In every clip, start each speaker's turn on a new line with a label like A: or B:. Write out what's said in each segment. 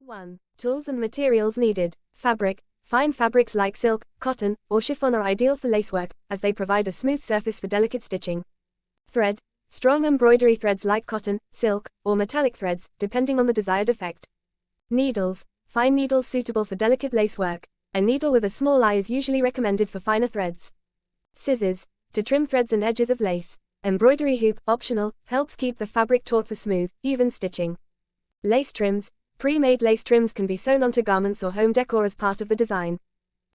A: 1. Tools and materials needed. Fabric. Fine fabrics like silk, cotton, or chiffon are ideal for lacework, as they provide a smooth surface for delicate stitching. Thread. Strong embroidery threads like cotton, silk, or metallic threads, depending on the desired effect. Needles. Fine needles suitable for delicate lacework. A needle with a small eye is usually recommended for finer threads. Scissors. To trim threads and edges of lace. Embroidery hoop, optional, helps keep the fabric taut for smooth, even stitching. Lace trims. Pre-made lace trims can be sewn onto garments or home decor as part of the design.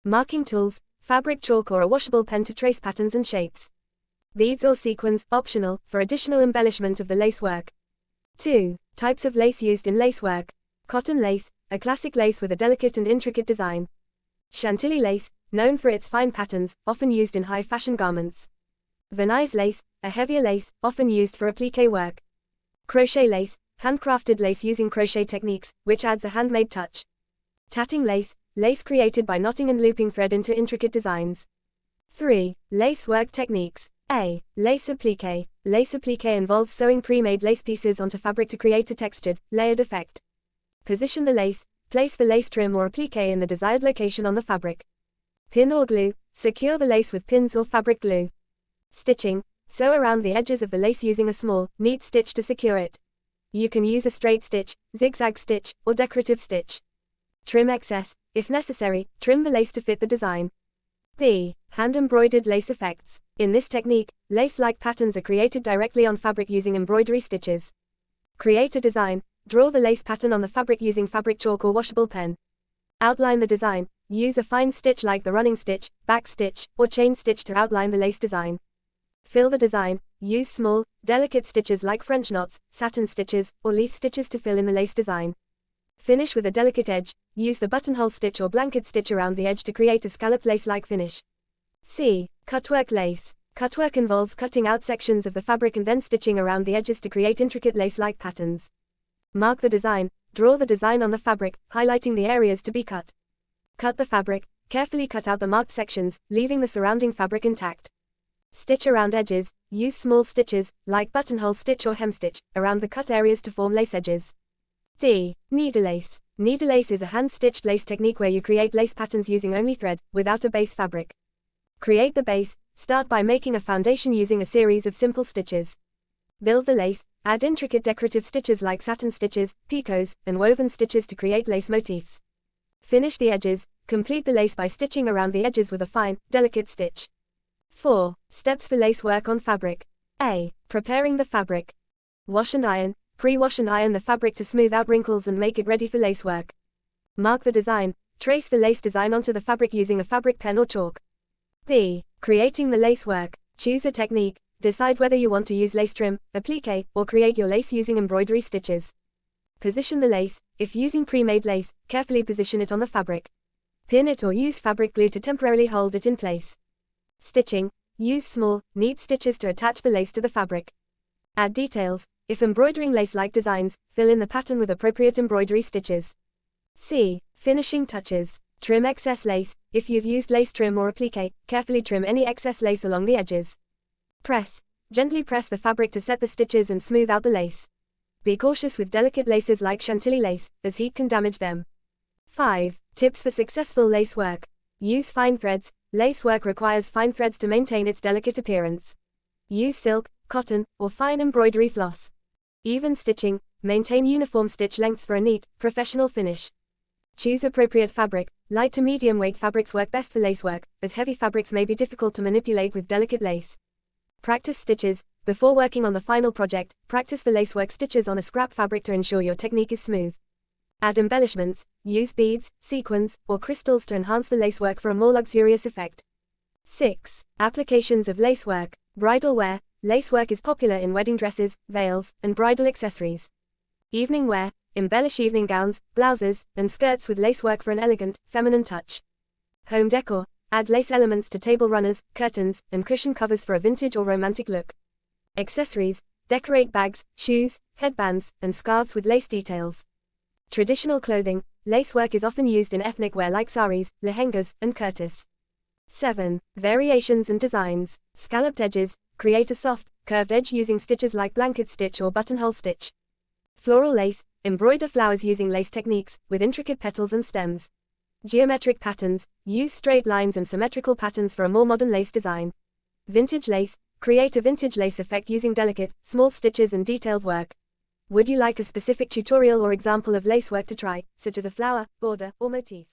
A: Marking tools. Fabric chalk or a washable pen to trace patterns and shapes. Beads or sequins, optional, for additional embellishment of the lacework. 2. Types of lace used in lacework. Cotton lace, a classic lace with a delicate and intricate design. Chantilly lace, known for its fine patterns, often used in high-fashion garments. Venice lace, a heavier lace, often used for appliqué work. Crochet lace, handcrafted lace using crochet techniques, which adds a handmade touch. Tatting lace, lace created by knotting and looping thread into intricate designs. 3. Lace work techniques. A. Lace appliqué. Lace appliqué involves sewing pre-made lace pieces onto fabric to create a textured, layered effect. Position the lace. Place the lace trim or appliqué in the desired location on the fabric. Pin or glue. Secure the lace with pins or fabric glue. Stitching. Sew around the edges of the lace using a small, neat stitch to secure it. You can use a straight stitch, zigzag stitch, or decorative stitch. Trim excess. If necessary, trim the lace to fit the design. B. Hand-embroidered lace effects. In this technique, lace-like patterns are created directly on fabric using embroidery stitches. Create a design. Draw the lace pattern on the fabric using fabric chalk or washable pen. Outline the design. Use a fine stitch like the running stitch, back stitch, or chain stitch to outline the lace design. Fill the design. Use small, delicate stitches like French knots, satin stitches, or leaf stitches to fill in the lace design. Finish with a delicate edge. Use the buttonhole stitch or blanket stitch around the edge to create a scalloped lace-like finish. C. Cutwork lace. Cutwork involves cutting out sections of the fabric and then stitching around the edges to create intricate lace-like patterns. Mark the design. Draw the design on the fabric, highlighting the areas to be cut. Cut the fabric. Carefully cut out the marked sections, leaving the surrounding fabric intact. Stitch around edges. Use small stitches, like buttonhole stitch or hemstitch, around the cut areas to form lace edges. D. Needlelace. Needlelace is a hand-stitched lace technique where you create lace patterns using only thread, without a base fabric. Create the base. Start by making a foundation using a series of simple stitches. Build the lace. Add intricate decorative stitches like satin stitches, picots, and woven stitches to create lace motifs. Finish the edges. Complete the lace by stitching around the edges with a fine, delicate stitch. 4. Steps for lace work on fabric. A. Preparing the fabric. Wash and iron. Pre-wash and iron the fabric to smooth out wrinkles and make it ready for lace work. Mark the design. Trace the lace design onto the fabric using a fabric pen or chalk. B. Creating the lace work. Choose a technique. Decide whether you want to use lace trim, appliqué, or create your lace using embroidery stitches. Position the lace. If using pre-made lace, carefully position it on the fabric. Pin it or use fabric glue to temporarily hold it in place. Stitching. Use small, neat stitches to attach the lace to the fabric. Add details. If embroidering lace-like designs, fill in the pattern with appropriate embroidery stitches. C. Finishing touches. Trim excess lace. If you've used lace trim or appliqué, carefully trim any excess lace along the edges. Press. Gently press the fabric to set the stitches and smooth out the lace. Be cautious with delicate laces like Chantilly lace, as heat can damage them. 5. Tips for successful lace work. Use fine threads. Lace work requires fine threads to maintain its delicate appearance. Use silk, cotton, or fine embroidery floss. Even stitching. Maintain uniform stitch lengths for a neat, professional finish. Choose appropriate fabric. Light to medium weight fabrics work best for lace work, as heavy fabrics may be difficult to manipulate with delicate lace. Practice stitches. Before working on the final project, practice the lacework stitches on a scrap fabric to ensure your technique is smooth. Add embellishments. Use beads, sequins, or crystals to enhance the lacework for a more luxurious effect. 6. Applications of lacework. Bridal wear. Lacework is popular in wedding dresses, veils, and bridal accessories. Evening wear. Embellish evening gowns, blouses, and skirts with lacework for an elegant, feminine touch. Home decor. Add lace elements to table runners, curtains, and cushion covers for a vintage or romantic look. Accessories. Decorate bags, shoes, headbands, and scarves with lace details. Traditional clothing. Lacework is often used in ethnic wear like saris, lehengas, and kurtis. 7. Variations and designs. Scalloped edges. Create a soft, curved edge using stitches like blanket stitch or buttonhole stitch. Floral lace, embroider flowers using lace techniques, with intricate petals and stems. Geometric patterns, use straight lines and symmetrical patterns for a more modern lace design. Vintage lace, create a vintage lace effect using delicate, small stitches and detailed work. Would you like a specific tutorial or example of lace work to try, such as a flower, border, or motif?